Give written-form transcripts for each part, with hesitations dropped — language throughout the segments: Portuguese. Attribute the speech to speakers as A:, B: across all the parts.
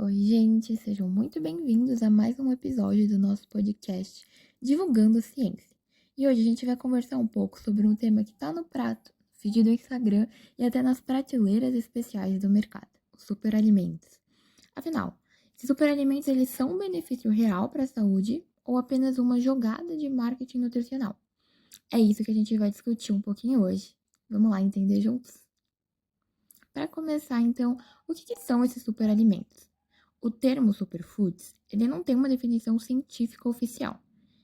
A: Oi, gente, sejam muito bem-vindos a mais um episódio do nosso podcast Divulgando Ciência. E hoje a gente vai conversar um pouco sobre um tema que está no prato, no feed do Instagram e até nas prateleiras especiais do mercado, os superalimentos. Afinal, esses superalimentos eles são um benefício real para a saúde ou apenas uma jogada de marketing nutricional? É isso que a gente vai discutir um pouquinho hoje. Vamos lá entender juntos? Para começar, então, o que são esses superalimentos? O termo superfoods, ele não tem uma definição científica oficial.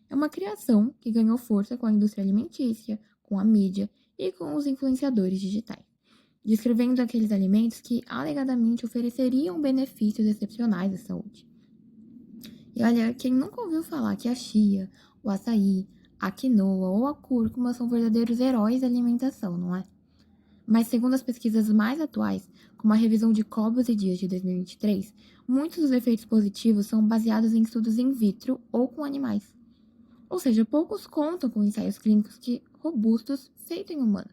A: É uma criação que ganhou força com a indústria alimentícia, com a mídia e com os influenciadores digitais, descrevendo aqueles alimentos que alegadamente ofereceriam benefícios excepcionais à saúde. E olha, quem nunca ouviu falar que a chia, o açaí, a quinoa ou a cúrcuma são verdadeiros heróis da alimentação, não é? Mas segundo as pesquisas mais atuais, como a revisão de Cobos e Dias de 2023, muitos dos efeitos positivos são baseados em estudos in vitro ou com animais. Ou seja, poucos contam com ensaios clínicos robustos feitos em humanos.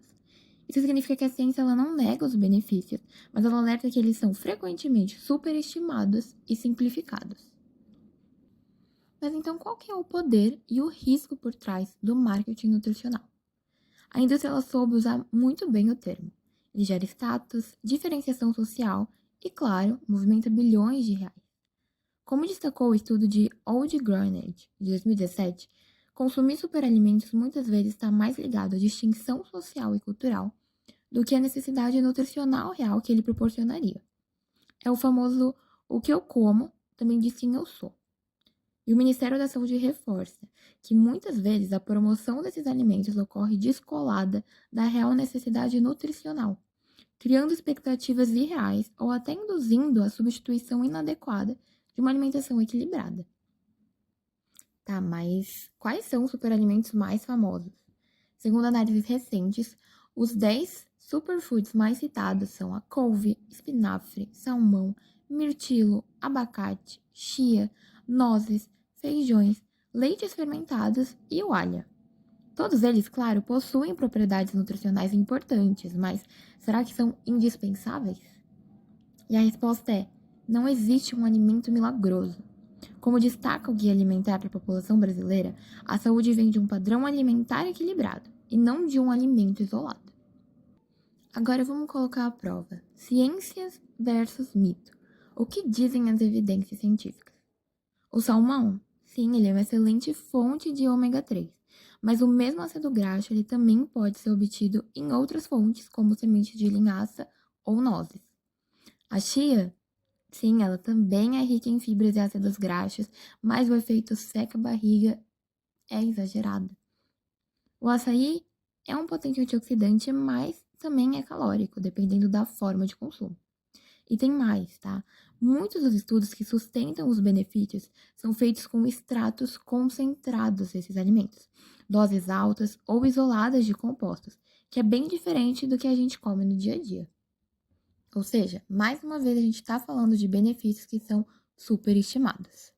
A: Isso significa que a ciência ela não nega os benefícios, mas ela alerta que eles são frequentemente superestimados e simplificados. Mas então qual que é o poder e o risco por trás do marketing nutricional? A indústria ela soube usar muito bem o termo. Ele gera status, diferenciação social e, claro, movimenta bilhões de reais. Como destacou o estudo de Old Granage, de 2017, consumir superalimentos muitas vezes está mais ligado à distinção social e cultural do que à necessidade nutricional real que ele proporcionaria. É o famoso o que eu como também diz quem eu sou. E o Ministério da Saúde reforça que muitas vezes a promoção desses alimentos ocorre descolada da real necessidade nutricional, criando expectativas irreais ou até induzindo a substituição inadequada de uma alimentação equilibrada. Tá, mas quais são os superalimentos mais famosos? Segundo análises recentes, os 10 superfoods mais citados são a couve, espinafre, salmão, mirtilo, abacate, chia, nozes, feijões, leites fermentados e o alho. Todos eles, claro, possuem propriedades nutricionais importantes, mas será que são indispensáveis? E a resposta é: não existe um alimento milagroso. Como destaca o Guia Alimentar para a População Brasileira, a saúde vem de um padrão alimentar equilibrado e não de um alimento isolado. Agora vamos colocar à prova: ciências versus mito. O que dizem as evidências científicas? O salmão, sim, ele é uma excelente fonte de ômega 3, mas o mesmo ácido graxo ele também pode ser obtido em outras fontes, como sementes de linhaça ou nozes. A chia, sim, ela também é rica em fibras e ácidos graxos, mas o efeito seca-barriga é exagerado. O açaí é um potente antioxidante, mas também é calórico, dependendo da forma de consumo. E tem mais, tá? Muitos dos estudos que sustentam os benefícios são feitos com extratos concentrados desses alimentos, doses altas ou isoladas de compostos, que é bem diferente do que a gente come no dia a dia. Ou seja, mais uma vez a gente está falando de benefícios que são superestimados.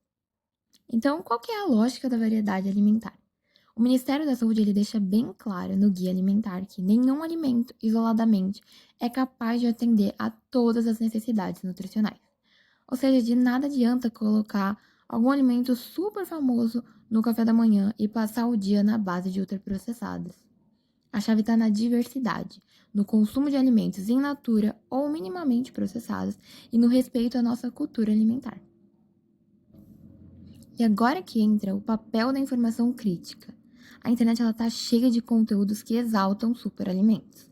A: Então, qual que é a lógica da variedade alimentar? O Ministério da Saúde ele deixa bem claro no Guia Alimentar que nenhum alimento, isoladamente, é capaz de atender a todas as necessidades nutricionais. Ou seja, de nada adianta colocar algum alimento super famoso no café da manhã e passar o dia na base de ultraprocessados. A chave está na diversidade, no consumo de alimentos in natura ou minimamente processados e no respeito à nossa cultura alimentar. E agora que entra o papel da informação crítica. A internet está cheia de conteúdos que exaltam superalimentos.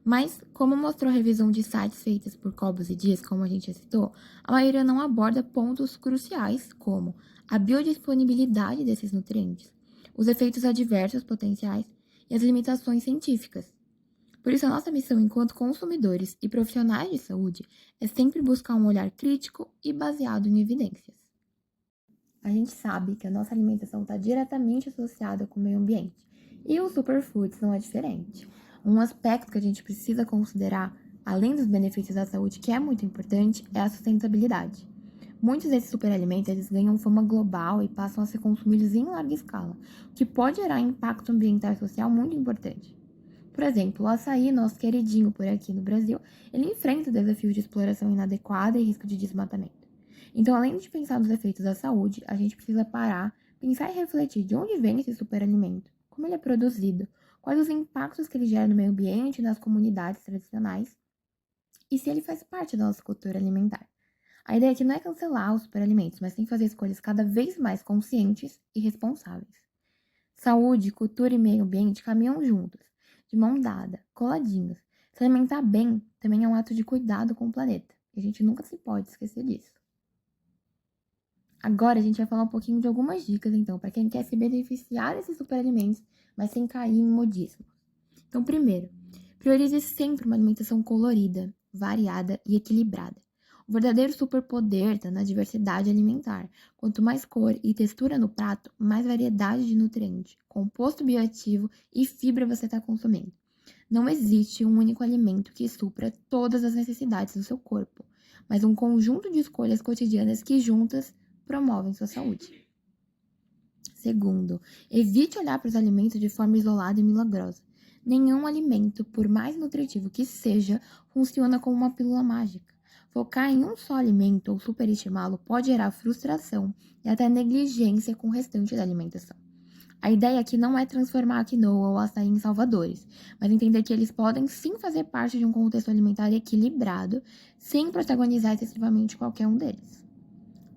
A: Mas, como mostrou a revisão de sites feitas por Cobos e Dias, como a gente já citou, a maioria não aborda pontos cruciais como a biodisponibilidade desses nutrientes, os efeitos adversos potenciais e as limitações científicas. Por isso, a nossa missão enquanto consumidores e profissionais de saúde é sempre buscar um olhar crítico e baseado em evidências. A gente sabe que a nossa alimentação está diretamente associada com o meio ambiente e os superfoods não é diferente. Um aspecto que a gente precisa considerar, além dos benefícios da saúde, que é muito importante, é a sustentabilidade. Muitos desses superalimentos eles ganham fama global e passam a ser consumidos em larga escala, o que pode gerar impacto ambiental e social muito importante. Por exemplo, o açaí, nosso queridinho por aqui no Brasil, ele enfrenta desafios de exploração inadequada e risco de desmatamento. Então, além de pensar nos efeitos da saúde, a gente precisa parar, pensar e refletir de onde vem esse superalimento, como ele é produzido, quais os impactos que ele gera no meio ambiente e nas comunidades tradicionais, e se ele faz parte da nossa cultura alimentar. A ideia aqui não é cancelar os superalimentos, mas sim fazer escolhas cada vez mais conscientes e responsáveis. Saúde, cultura e meio ambiente caminham juntos, de mão dada, coladinhos. Se alimentar bem também é um ato de cuidado com o planeta, e a gente nunca se pode esquecer disso. Agora a gente vai falar um pouquinho de algumas dicas, então, para quem quer se beneficiar desses superalimentos, mas sem cair em modismo. Então, primeiro, priorize sempre uma alimentação colorida, variada e equilibrada. O verdadeiro superpoder está na diversidade alimentar. Quanto mais cor e textura no prato, mais variedade de nutriente, composto bioativo e fibra você está consumindo. Não existe um único alimento que supra todas as necessidades do seu corpo, mas um conjunto de escolhas cotidianas que juntas promovem sua saúde. Segundo, evite olhar para os alimentos de forma isolada e milagrosa. Nenhum alimento, por mais nutritivo que seja, funciona como uma pílula mágica. Focar em um só alimento ou superestimá-lo pode gerar frustração e até negligência com o restante da alimentação. A ideia aqui não é transformar a quinoa ou açaí em salvadores, mas entender que eles podem sim fazer parte de um contexto alimentar equilibrado, sem protagonizar excessivamente qualquer um deles.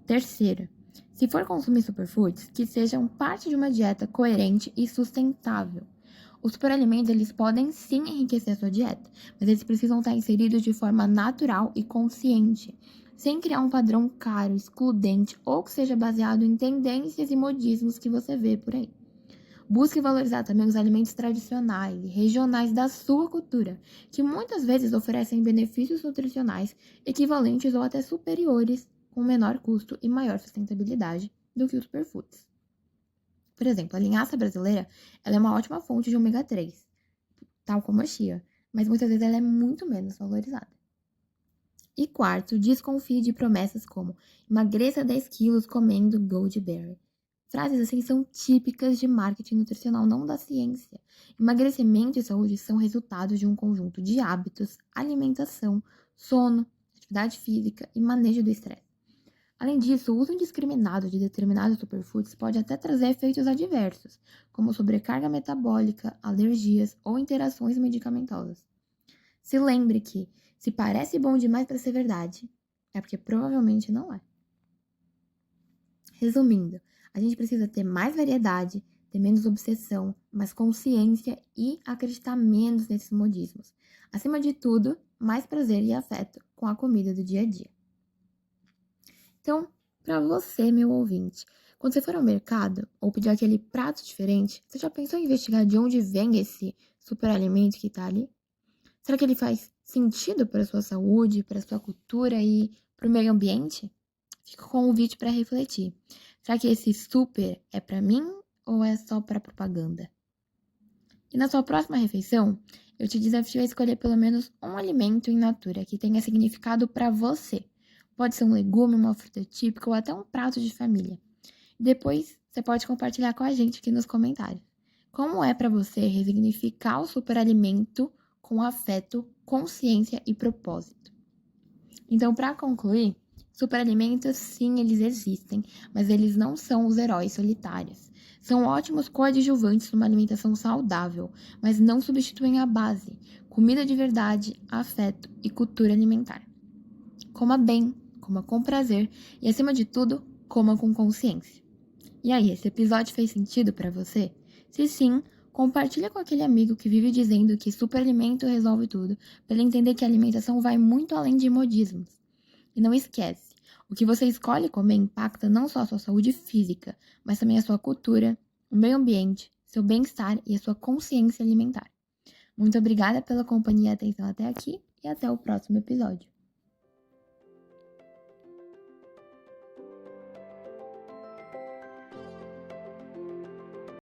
A: Terceiro, se for consumir superfoods, que sejam parte de uma dieta coerente e sustentável. Os superalimentos, eles podem sim enriquecer a sua dieta, mas eles precisam estar inseridos de forma natural e consciente, sem criar um padrão caro, excludente ou que seja baseado em tendências e modismos que você vê por aí. Busque valorizar também os alimentos tradicionais e regionais da sua cultura, que muitas vezes oferecem benefícios nutricionais equivalentes ou até superiores, com menor custo e maior sustentabilidade do que os superfoods. Por exemplo, a linhaça brasileira ela é uma ótima fonte de ômega 3, tal como a chia, mas muitas vezes ela é muito menos valorizada. E quarto, desconfie de promessas como emagreça 10 quilos comendo Goldberry. Frases assim são típicas de marketing nutricional, não da ciência. Emagrecimento e saúde são resultados de um conjunto de hábitos, alimentação, sono, atividade física e manejo do estresse. Além disso, o uso indiscriminado de determinados superfoods pode até trazer efeitos adversos, como sobrecarga metabólica, alergias ou interações medicamentosas. Se lembre que, se parece bom demais para ser verdade, é porque provavelmente não é. Resumindo, a gente precisa ter mais variedade, ter menos obsessão, mais consciência e acreditar menos nesses modismos. Acima de tudo, mais prazer e afeto com a comida do dia a dia. Então, para você, meu ouvinte, quando você for ao mercado ou pedir aquele prato diferente, você já pensou em investigar de onde vem esse superalimento que está ali? Será que ele faz sentido para a sua saúde, para a sua cultura e para o meio ambiente? Fica com um convite para refletir. Será que esse super é para mim ou é só para propaganda? E na sua próxima refeição, eu te desafio a escolher pelo menos um alimento in natura que tenha significado para você. Pode ser um legume, uma fruta típica ou até um prato de família. Depois, você pode compartilhar com a gente aqui nos comentários. Como é para você resignificar o superalimento com afeto, consciência e propósito? Então, para concluir, superalimentos sim, eles existem, mas eles não são os heróis solitários. São ótimos coadjuvantes numa alimentação saudável, mas não substituem a base, comida de verdade, afeto e cultura alimentar. Coma bem, coma com prazer e, acima de tudo, coma com consciência. E aí, esse episódio fez sentido para você? Se sim, compartilha com aquele amigo que vive dizendo que superalimento resolve tudo, para ele entender que a alimentação vai muito além de modismos. E não esquece, o que você escolhe comer impacta não só a sua saúde física, mas também a sua cultura, o meio ambiente, seu bem-estar e a sua consciência alimentar. Muito obrigada pela companhia e atenção até aqui e até o próximo episódio.